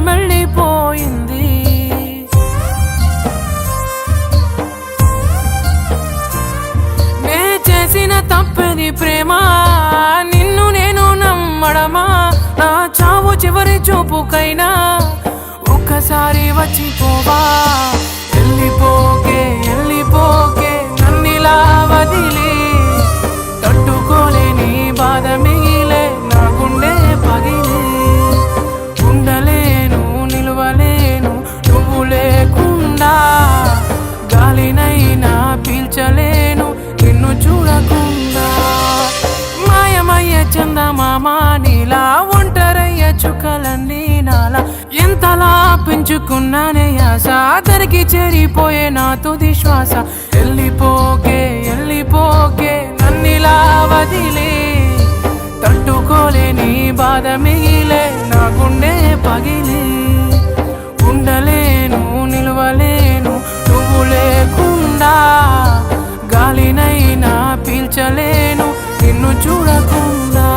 వెళ్ళిపోయింది. నే చేసిన తప్పని ప్రేమ, నిన్ను నేను నమ్మడమా? నా చావు చివరి చూపుకైనా ఒక్కసారి వచ్చిపోవా. వెళ్ళిపోకే వెళ్ళిపోకే నన్నిలా వదిలి, తట్టుకోలేని బాధ మిగిలే నా గుండె పగిలి. ఉండలేను నిలవలేను నువ్వు లేకుండా, గాలినైనా పీల్చలేను నిన్ను చూడకుండా. మాయమయ్య చందమామ నీలా, ఒంటరయ్య చుక్కలన్నీ నాలా. ఎంతలా పెంచుకున్నానే ఆశ, దరికి చేరిపోయే నా తుది శ్వాస. వెళ్ళిపోకే వెళ్ళిపోకే నన్నిలా వదిలే, తట్టుకోలేని బాధ మిగిలే నా గుండె పగిలి. ఉండలేను నిలవలేను నువ్వు లేకుండా, గాలినైనా పీల్చలేను నిన్ను చూడకుండా.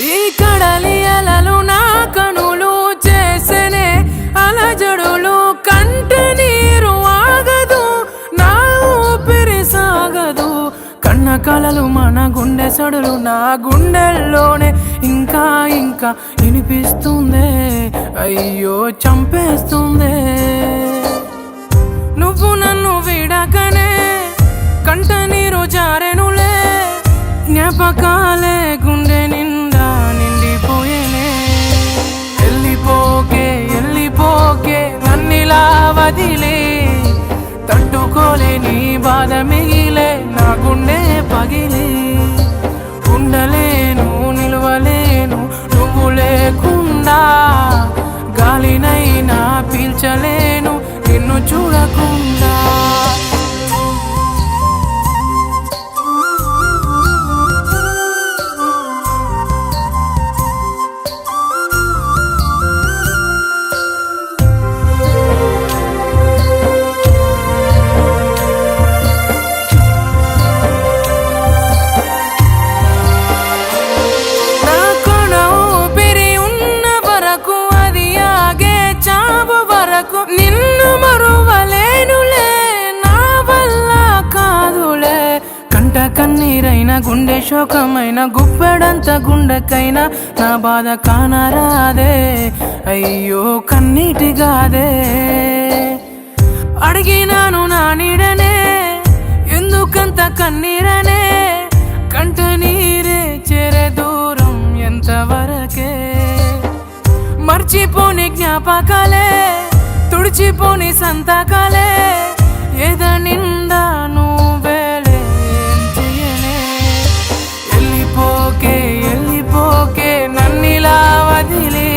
ఈ కడలి అలలు నా కనులు చేసనే అలజడులు, కంట నీరు ఆగదు నా ఊపిరి సాగదు. కన్న కలలు మన గుండె సడులు నా గుండెల్లోనే ఇంకా ఇంకా వినిపిస్తుందే, అయ్యో చంపేస్తుందే. నువ్వు నన్ను విడకనే కంట నీరు జారెనులే, జ్ఞాపకాలే గుండె నిండా నిండిపోయేనే. వెళ్ళిపోకే వెళ్ళిపోకే నన్నిలా వదిలే, తట్టుకోలేని బాధ మిగిలే నా గుండె పగిలి. ఉండలేను నిలవలేను నువ్వు లేకుండా, గాలినైనా పీల్చలేను నిన్ను చూడకుండా. నిన్ను మరువలేనులే, నా వల్ల కాదులే. కంట కన్నీరైన గుండె శోకమైన గుప్పెడంత గుండెకైనా నా బాధ కానరాదే, అయ్యో కన్నీటిగాదే. అడిగినాను నా నీడనే ఎందుకంత కన్నీరనే, కంట నీరే చేరే దూరం ఎంతవరకే. మర్చిపోని జ్ఞాపకాలే తుడిచిపోని సంతకాలే, ఏద నిండా నువ్వేలే చేయనే. వెళ్ళిపోకే వెళ్ళిపోకే నన్నిలా వదిలి,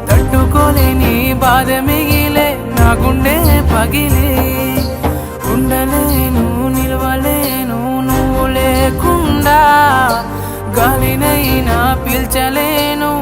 తట్టుకోలేని బాధ మిగిలే నా గుండె పగిలి. ఉండలేను నిలవలేను నువ్వు లేకుండా, గాలినైనా పీల్చలేను